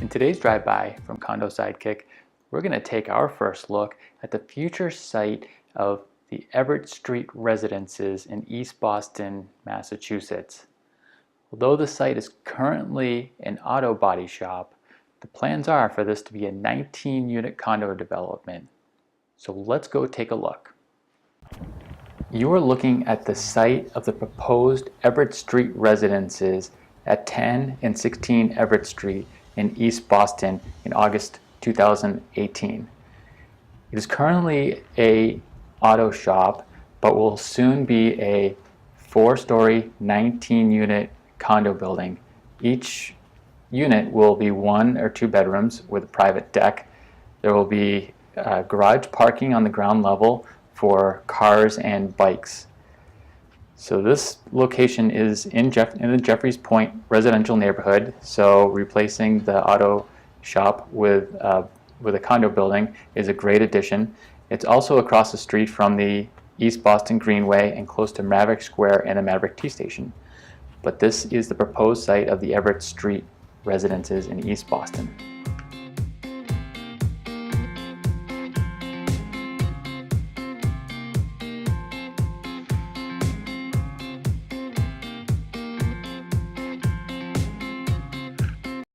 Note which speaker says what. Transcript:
Speaker 1: In today's drive-by from Condo Sidekick, we're going to take our first look at the future site of the Everett Street Residences in East Boston, Massachusetts. Although the site is currently an auto body shop, the plans are for this to be a 19-unit condo development. So let's go take a look. You are looking at the site of the proposed Everett Street Residences at 10 and 16 Everett Street in East Boston in August 2018. It is currently an auto shop, but will soon be a 4-story, 19-unit condo building. Each unit will be 1 or 2 bedrooms with a private deck. There will be garage parking on the ground level for cars and bikes. So this location is in the Jeffries Point residential neighborhood, so replacing the auto shop with a condo building is a great addition. It's also across the street from the East Boston Greenway and close to Maverick Square and the Maverick T Station. But this is the proposed site of the Everett Street Residences in East Boston.